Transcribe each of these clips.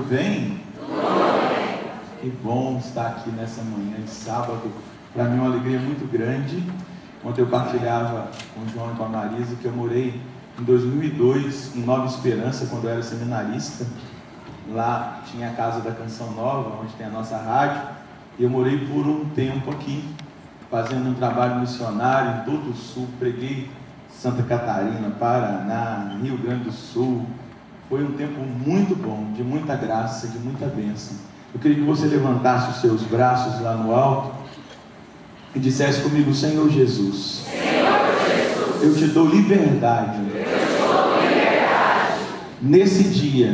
bem? Que bom estar aqui nessa manhã de sábado. Para mim é uma alegria muito grande. Ontem eu partilhava com o João e com a Marisa que eu morei em 2002 em Nova Esperança, quando eu era seminarista. Lá tinha a Casa da Canção Nova, onde tem a nossa rádio. E eu morei por um tempo aqui, fazendo um trabalho missionário em todo o Sul. Preguei Santa Catarina, Paraná, Rio Grande do Sul. Foi um tempo muito bom, de muita graça, de muita bênção. Eu queria que você levantasse os seus braços lá no alto e dissesse comigo: Senhor Jesus, eu te dou liberdade, nesse dia,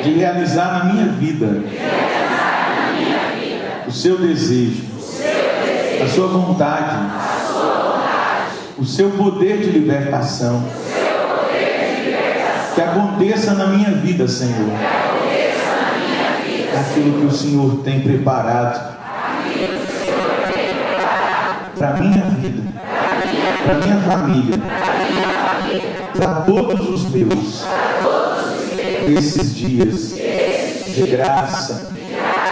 de realizar na minha vida o seu desejo, a sua vontade, o seu poder de libertação. Que aconteça na minha vida, Senhor, aquilo que o Senhor tem preparado para a minha vida, para a minha família, para todos os meus, esses dias de graça,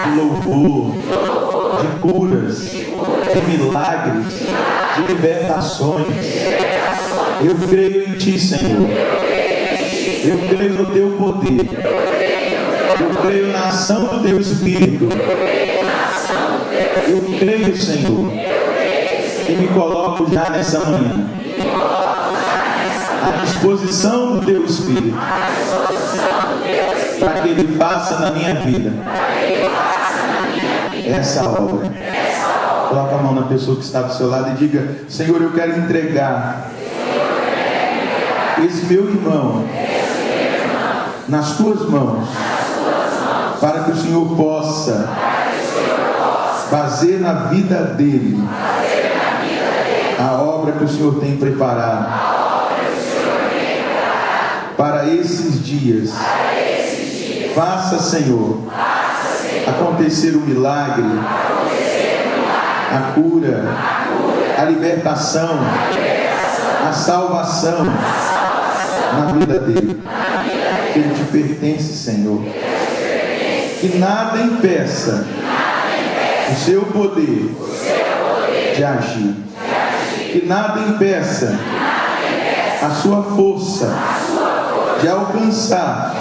de louvor, de curas, de milagres, de libertações. Eu creio em Ti, Senhor. Eu creio no Teu poder. Eu creio na ação do Teu Espírito. Eu creio, Senhor, e me coloco já nessa manhã à disposição do Teu Espírito, para que Ele faça na minha vida essa obra. Coloca a mão na pessoa que está do seu lado e diga: Senhor, eu quero entregar esse meu irmão nas Tuas mãos, para que o Senhor possa fazer na vida dele a obra que o Senhor tem preparado para esses dias. Faça, Senhor, acontecer o milagre, a cura, a libertação, a salvação na vida dele. Que ele te pertence, Senhor. Que nada impeça o seu poder de agir. Que nada impeça a sua força de alcançar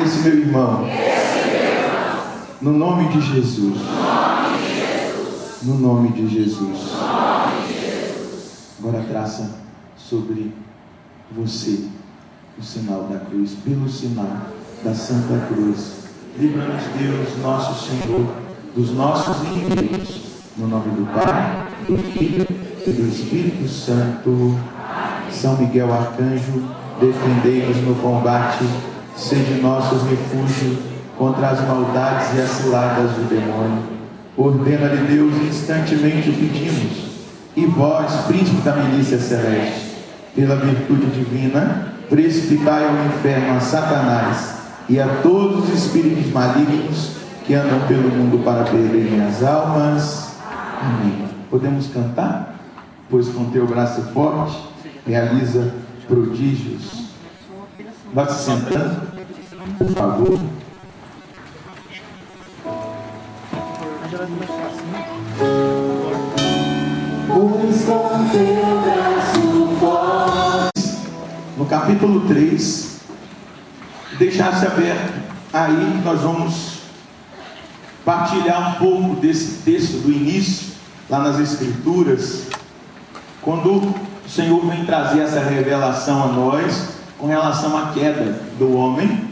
esse meu irmão. No nome de Jesus. No nome de Jesus. Agora traça sobre você o sinal da cruz. Pelo sinal da Santa Cruz, livra-nos, Deus, nosso Senhor, dos nossos inimigos. No nome do Pai, do Filho e do Espírito Santo. São Miguel Arcanjo, defendei-nos no combate. Sede nossos refúgio contra as maldades e as ciladas do demônio. Ordena-lhe Deus, instantemente o pedimos. E vós, príncipe da milícia celeste, pela virtude divina, preciptai ao inferno a Satanás e a todos os espíritos malignos que andam pelo mundo para perderem as almas. Amém. Podemos cantar? Pois com teu braço forte realiza prodígios. Vá se sentando, por favor. Pois com teu braço forte. No capítulo 3, deixasse aberto, aí nós vamos partilhar um pouco desse texto do início, lá nas Escrituras, quando o Senhor vem trazer essa revelação a nós, com relação à queda do homem,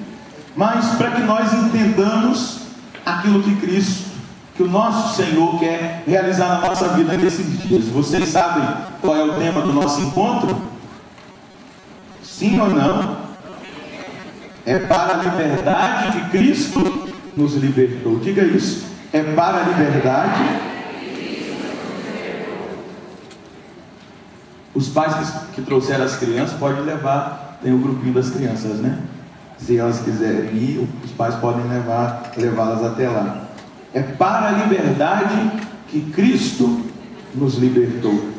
mas para que nós entendamos aquilo que Cristo, que o nosso Senhor quer realizar na nossa vida nesses dias. Vocês sabem qual é o tema do nosso encontro? Sim ou não? É para a liberdade que Cristo nos libertou. Diga isso. É para a liberdade. Os pais que trouxeram as crianças podem levar. Tem o grupinho das crianças, né? Se elas quiserem ir, os pais podem levá-las até lá. É para a liberdade que Cristo nos libertou.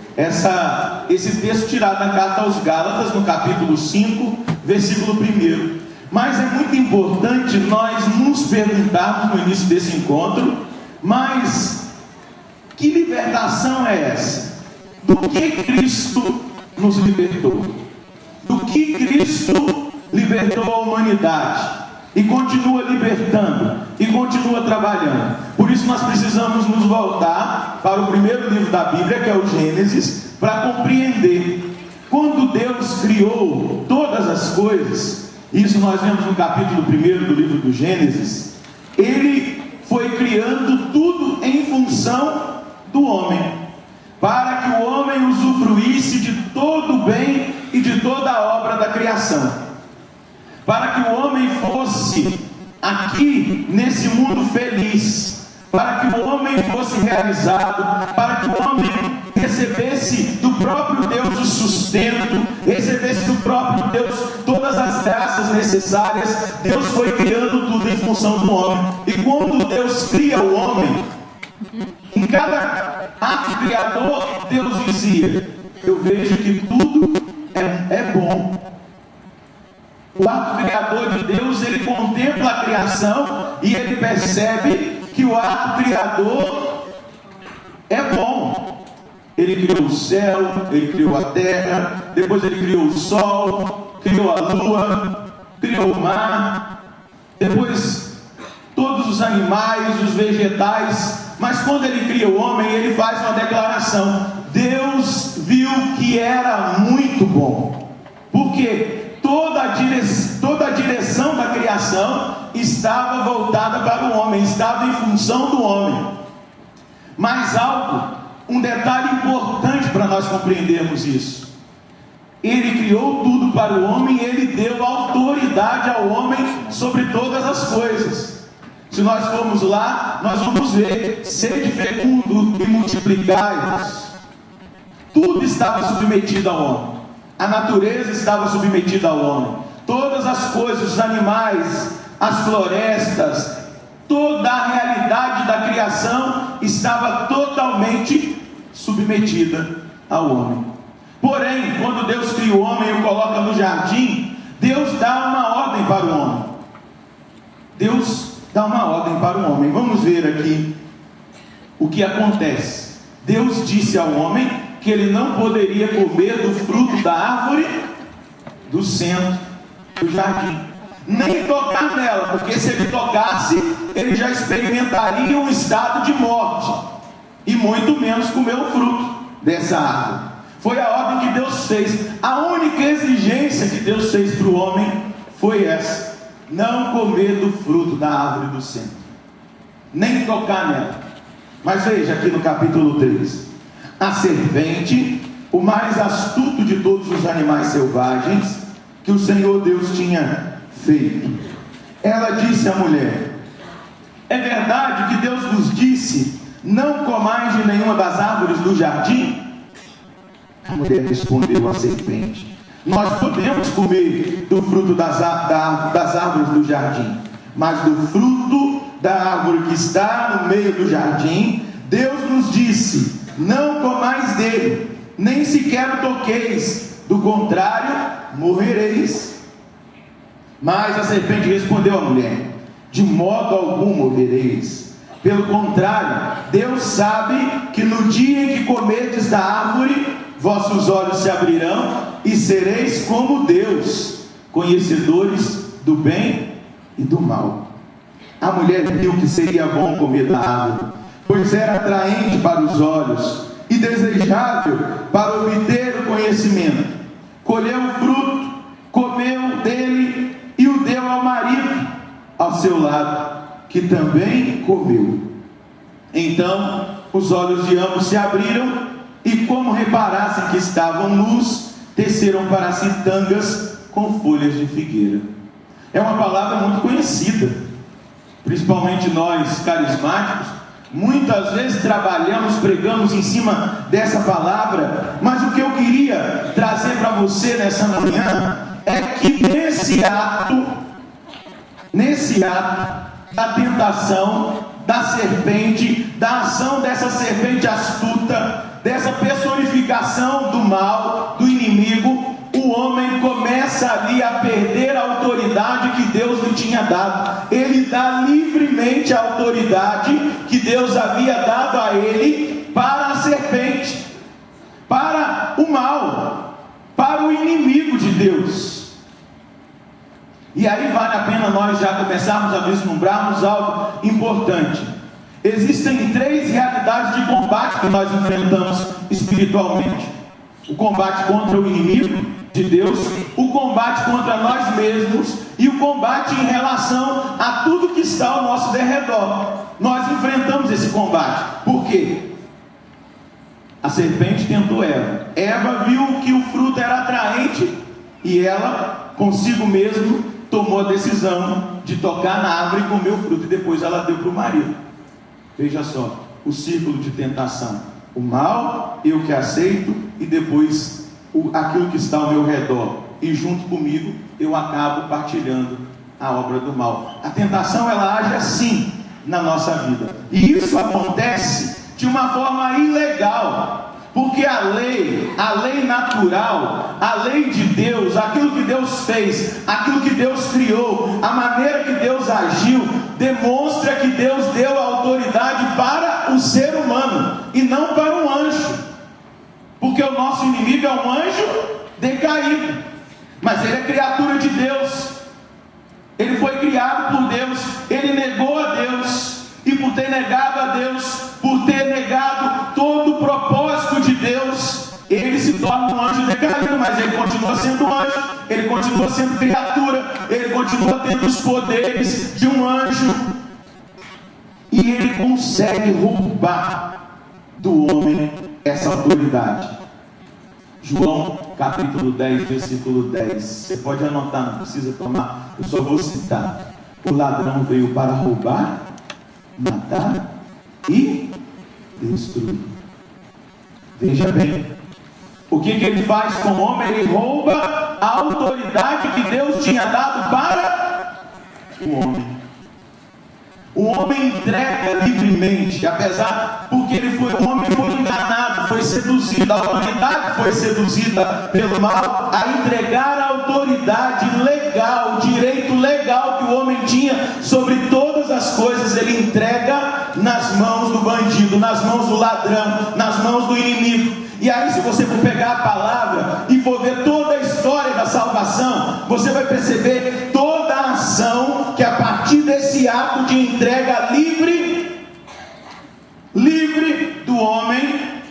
Esse texto tirado da carta aos Gálatas, no capítulo 5, versículo 1. Mas é muito importante nós nos perguntarmos no início desse encontro, mas que libertação é essa? Do que Cristo nos libertou? Do que Cristo libertou a humanidade? E continua libertando, e continua trabalhando. Por isso nós precisamos nos voltar para o primeiro livro da Bíblia, que é o Gênesis, para compreender. Quando Deus criou todas as coisas, isso nós vemos no capítulo 1 do livro do Gênesis, Ele foi criando tudo em função do homem, para que o homem usufruísse de todo o bem e de toda a obra da criação, para que o homem fosse aqui nesse mundo feliz, para que o homem fosse realizado, para que o homem recebesse do próprio Deus o sustento, recebesse do próprio Deus todas as graças necessárias. Deus foi criando tudo em função do homem. E quando Deus cria o homem, em cada ato criador, Deus dizia: eu vejo que tudo é bom. O ato criador de Deus, ele contempla a criação e ele percebe que o ato criador é bom. Ele criou o céu, ele criou a terra, depois ele criou o sol, criou a lua, criou o mar, depois todos os animais, os vegetais. Mas quando ele cria o homem, ele faz uma declaração: Deus viu que era muito bom. Por quê? Toda a direção da criação estava voltada para o homem, estava em função do homem. Mas um detalhe importante para nós compreendermos isso: Ele criou tudo para o homem e Ele deu autoridade ao homem sobre todas as coisas. Se nós formos lá, nós vamos ver: sede fecundo e multiplicai-vos. Tudo estava submetido ao homem. A natureza estava submetida ao homem. Todas as coisas, os animais, as florestas, toda a realidade da criação estava totalmente submetida ao homem. Porém, quando Deus cria o homem e o coloca no jardim, Deus dá uma ordem para o homem. Deus dá uma ordem para o homem. Vamos ver aqui o que acontece. Deus disse ao homem que ele não poderia comer do fruto da árvore do centro do jardim, nem tocar nela, porque se ele tocasse, ele já experimentaria um estado de morte, e muito menos comer o fruto dessa árvore. Foi a ordem que Deus fez. A única exigência que Deus fez para o homem foi essa: não comer do fruto da árvore do centro, nem tocar nela. Mas veja aqui no capítulo 3: a serpente, o mais astuto de todos os animais selvagens que o Senhor Deus tinha feito, ela disse à mulher: é verdade que Deus vos disse: não comais de nenhuma das árvores do jardim? A mulher respondeu à serpente: nós podemos comer do fruto das árvores do jardim, mas do fruto da árvore que está no meio do jardim, Deus nos disse: não comais dele, nem sequer o toqueis, do contrário, morrereis. Mas a serpente respondeu à mulher: de modo algum morrereis. Pelo contrário, Deus sabe que no dia em que comerdes da árvore, vossos olhos se abrirão e sereis como Deus, conhecedores do bem e do mal. A mulher viu que seria bom comer da árvore, pois era atraente para os olhos e desejável para obter o conhecimento. Colheu o fruto, comeu dele e o deu ao marido ao seu lado, que também comeu. Então os olhos de ambos se abriram, e como reparassem que estavam nus, teceram para si tangas com folhas de figueira. É uma palavra muito conhecida, principalmente nós carismáticos. Muitas vezes trabalhamos, pregamos em cima dessa palavra, mas o que eu queria trazer para você nessa manhã é que nesse ato da tentação da serpente, da ação dessa serpente astuta, dessa personificação do mal, do inimigo, o homem começa ali a perder a autoridade que Deus lhe tinha dado. Ele dá livremente a autoridade que Deus havia dado a ele para a serpente, para o mal, para o inimigo de Deus. E aí vale a pena nós já começarmos a vislumbrarmos algo importante. Existem 3 realidades de combate que nós enfrentamos espiritualmente: o combate contra o inimigo de Deus, o combate contra nós mesmos e o combate em relação a tudo que está ao nosso derredor. Nós enfrentamos esse combate. Por quê? A serpente tentou Eva. Eva viu que o fruto era atraente e ela, consigo mesmo, tomou a decisão de tocar na árvore e comer o fruto, e depois ela deu para o marido. Veja só, o círculo de tentação: o mal, eu que aceito, e depois aquilo que está ao meu redor, e junto comigo eu acabo partilhando a obra do mal. A tentação, ela age assim na nossa vida, e isso acontece de uma forma ilegal, porque a lei natural, a lei de Deus, aquilo que Deus fez, aquilo que Deus criou, a maneira que Deus agiu, demonstra que Deus deu autoridade para o ser humano e não para um anjo, porque o nosso inimigo é um anjo decaído, mas ele é criatura de Deus, ele foi criado por Deus, ele negou a Deus, e por ter negado a Deus, por ter negado todo o propósito de Deus, ele se torna um anjo decaído, mas ele continua sendo anjo, ele continua sendo criatura, ele continua tendo os poderes de um anjo, e ele consegue roubar do homem essa autoridade. João capítulo 10, versículo 10, você pode anotar, não precisa tomar, eu só vou citar: o ladrão veio para roubar, matar e destruir. Veja bem, o que ele faz com o homem? Ele rouba a autoridade que Deus tinha dado para o homem. O homem entrega livremente, apesar, porque o homem foi enganado, foi seduzido, a humanidade foi seduzida pelo mal, a entregar a autoridade legal, o direito legal que o homem tinha sobre todas as coisas, ele entrega nas mãos do bandido, nas mãos do ladrão, nas mãos do inimigo. E aí, se você for pegar a palavra e for ver toda a história da salvação, você vai perceber toda a ação que, a partir desse ato de entrega livre do homem,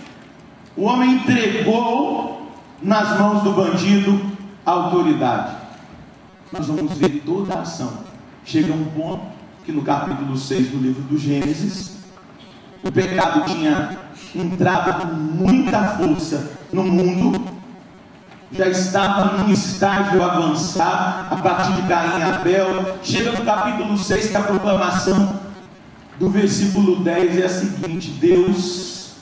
o homem entregou nas mãos do bandido a autoridade. Nós vamos ver toda a ação. Chega um ponto que no capítulo 6 do livro do Gênesis, o pecado tinha entrado com muita força no mundo, já estava num estágio avançado, a partir de Caim e Abel. Chega no capítulo 6, que a proclamação do versículo 10 é a seguinte: Deus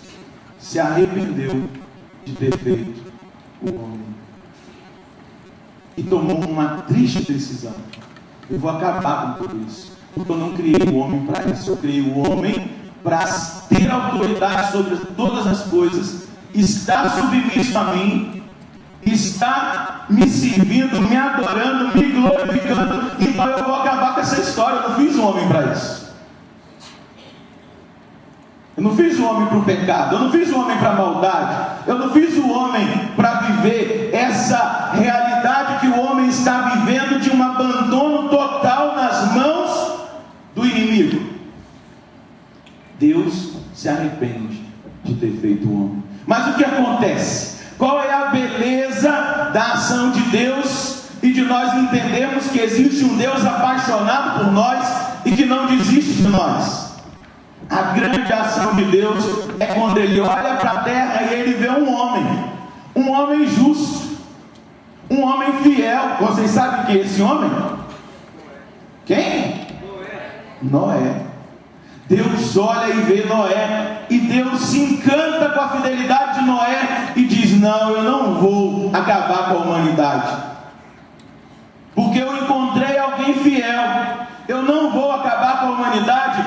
se arrependeu de ter feito o homem e tomou uma triste decisão: eu vou acabar com tudo isso, porque eu não criei o homem para isso, eu criei o homem para ter autoridade sobre todas as coisas, está submisso a mim, está me servindo, me adorando, me glorificando. Então eu vou acabar com essa história. Eu não fiz o homem para isso, eu não fiz o homem para o pecado, eu não fiz o homem para a maldade, eu não fiz o homem para viver essa realidade que o homem está vivendo, de um abandono total nas mãos do inimigo. Deus se arrepende de ter feito o homem. Mas o que acontece? Qual é a beleza da ação de Deus e de nós entendermos que existe um Deus apaixonado por nós e que não desiste de nós? A grande ação de Deus é quando Ele olha para a terra e Ele vê um homem justo, um homem fiel. Vocês sabem quem é esse homem? Quem? Noé. Deus olha e vê Noé, e Deus se encanta com a fidelidade de Noé e diz: não, eu não vou acabar com a humanidade, porque eu encontrei alguém fiel. Eu não vou acabar com a humanidade,